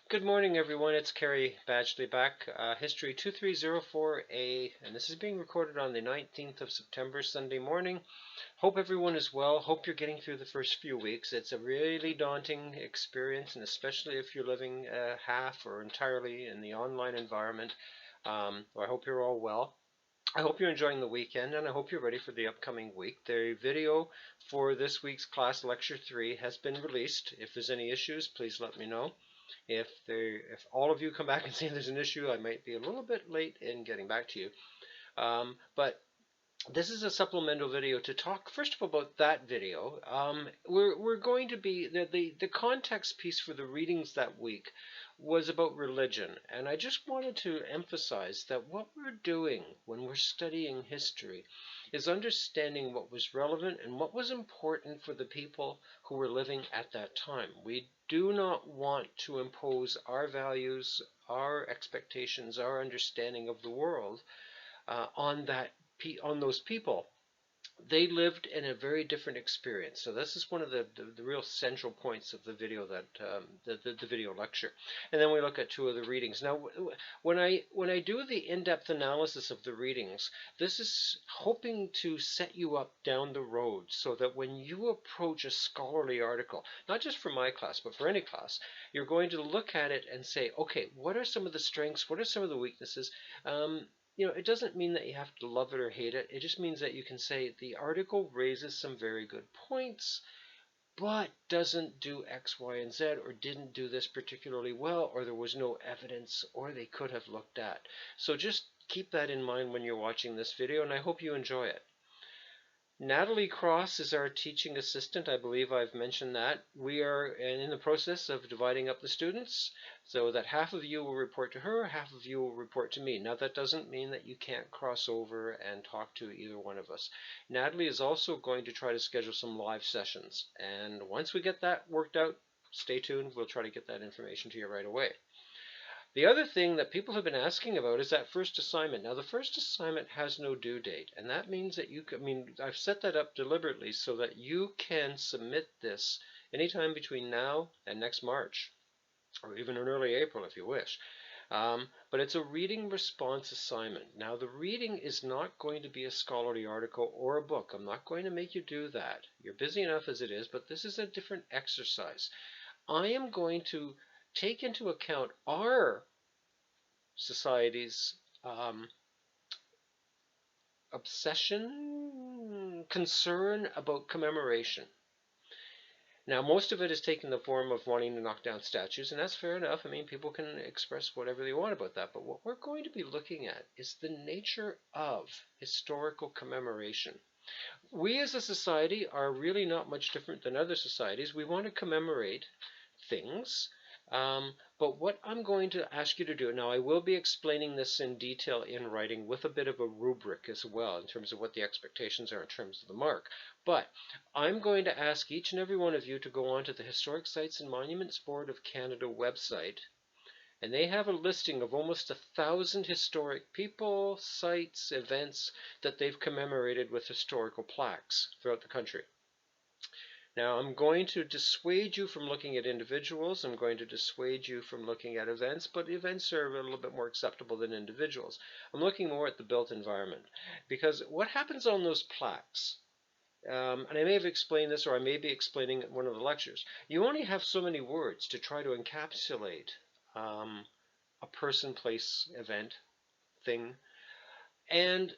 Good morning, everyone. It's Kerry Badgley back. History 2304A, and this is being recorded on the 19th of September, Sunday morning. Hope everyone is well. Hope you're getting through the first few weeks. It's a really daunting experience, and especially if you're living half or entirely in the online environment. I hope you're all well. I hope you're enjoying the weekend, and I hope you're ready for the upcoming week. The video for this week's class lecture 3 has been released. If there's any issues, please let me know. If all of you come back and say there's an issue, I might be a little bit late in getting back to you. But this is a supplemental video to talk first of all about that video. We're going to be the context piece for the readings that week was about religion, and I just wanted to emphasize that what we're doing when we're studying history is understanding what was relevant and what was important for the people who were living at that time. We do not want to impose our values, our expectations, our understanding of the world on those people. They lived in a very different experience. So this is one of the real central points of the video the video lecture. And then we look at two of the readings. Now, when I do the in-depth analysis of the readings, this is hoping to set you up down the road so that when you approach a scholarly article, not just for my class, but for any class, you're going to look at it and say, okay, what are some of the strengths? What are some of the weaknesses? It doesn't mean that you have to love it or hate it. It just means that you can say the article raises some very good points, but doesn't do X, Y, and Z, or didn't do this particularly well, or there was no evidence, or they could have looked at. So just keep that in mind when you're watching this video, and I hope you enjoy it. Natalie Cross is our teaching assistant. I believe I've mentioned that. We are in the process of dividing up the students so that half of you will report to her, half of you will report to me. Now, that doesn't mean that you can't cross over and talk to either one of us. Natalie is also going to try to schedule some live sessions. And once we get that worked out, stay tuned. We'll try to get that information to you right away. The other thing that people have been asking about is that first assignment. Now, the first assignment has no due date, and that means that I've set that up deliberately so that you can submit this anytime between now and next March, or even in early April if you wish. But it's a reading response assignment. Now, the reading is not going to be a scholarly article or a book. I'm not going to make you do that. You're busy enough as it is, but this is a different exercise. I am going to take into account our society's concern about commemoration. Now, most of it is taking the form of wanting to knock down statues, and that's fair enough. People can express whatever they want about that. But what we're going to be looking at is the nature of historical commemoration. We as a society are really not much different than other societies. We want to commemorate things. But what I'm going to ask you to do, now I will be explaining this in detail in writing with a bit of a rubric as well in terms of what the expectations are in terms of the mark. But I'm going to ask each and every one of you to go onto the Historic Sites and Monuments Board of Canada website, and they have a listing of almost 1,000 historic people, sites, events that they've commemorated with historical plaques throughout the country. Now, I'm going to dissuade you from looking at individuals. I'm going to dissuade you from looking at events, but events are a little bit more acceptable than individuals. I'm looking more at the built environment, because what happens on those plaques, and I may have explained this, or I may be explaining it in one of the lectures, you only have so many words to try to encapsulate a person, place, event, thing, and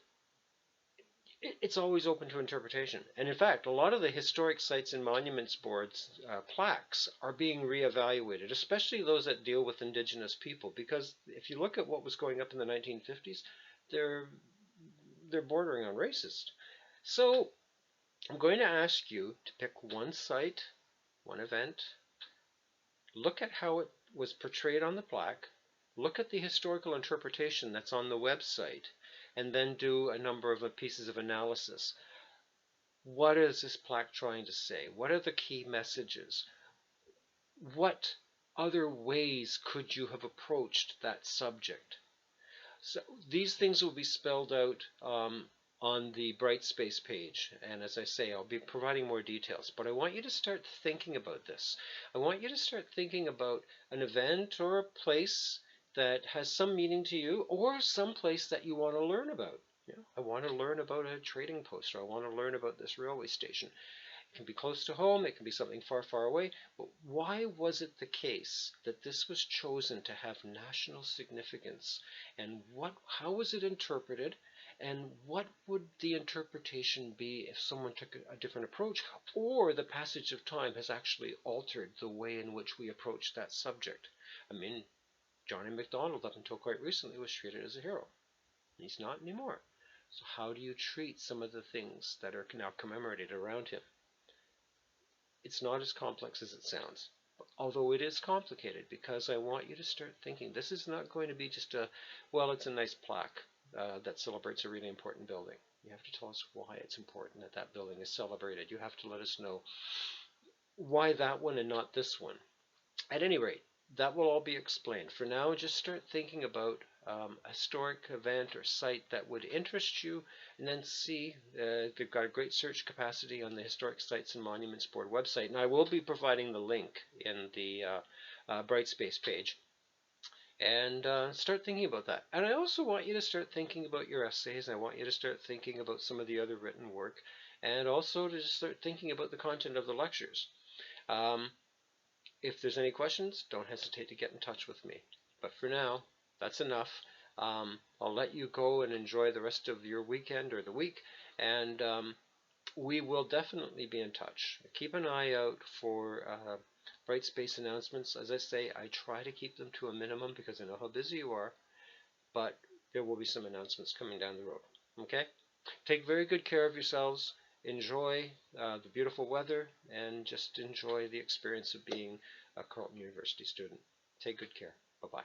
it's always open to interpretation. And in fact, a lot of the Historic Sites and Monuments Board's plaques are being reevaluated, especially those that deal with Indigenous people, because if you look at what was going up in the 1950s, they're bordering on racist. So I'm going to ask you to pick one site, one event, look at how it was portrayed on the plaque, look at the historical interpretation that's on the website, and then do a number of pieces of analysis. What is this plaque trying to say? What are the key messages? What other ways could you have approached that subject? So these things will be spelled out on the Brightspace page. And as I say, I'll be providing more details. But I want you to start thinking about this. I want you to start thinking about an event or a place that has some meaning to you, or some place that you want to learn about. You know, I want to learn about a trading post, or I want to learn about this railway station. It can be close to home, it can be something far, far away, but why was it the case that this was chosen to have national significance? And how was it interpreted? And what would the interpretation be if someone took a different approach, or the passage of time has actually altered the way in which we approach that subject? I mean, Johnny MacDonald, up until quite recently, was treated as a hero. He's not anymore. So how do you treat some of the things that are now commemorated around him? It's not as complex as it sounds, although it is complicated, because I want you to start thinking this is not going to be just it's a nice plaque that celebrates a really important building. You have to tell us why it's important that that building is celebrated. You have to let us know why that one and not this one. At any rate, that will all be explained. For now, just start thinking about a historic event or site that would interest you, and then see they've got a great search capacity on the Historic Sites and Monuments Board website, and I will be providing the link in the Brightspace page. And start thinking about that. And I also want you to start thinking about your essays. I want you to start thinking about some of the other written work, and also to just start thinking about the content of the lectures. If there's any questions, don't hesitate to get in touch with me. But for now, that's enough. I'll let you go and enjoy the rest of your weekend or the week, and we will definitely be in touch. Keep an eye out for Brightspace announcements. As I say, I try to keep them to a minimum because I know how busy you are, but there will be some announcements coming down the road. Okay? Take very good care of yourselves. Enjoy the beautiful weather, and just enjoy the experience of being a Carleton University student. Take good care. Bye-bye.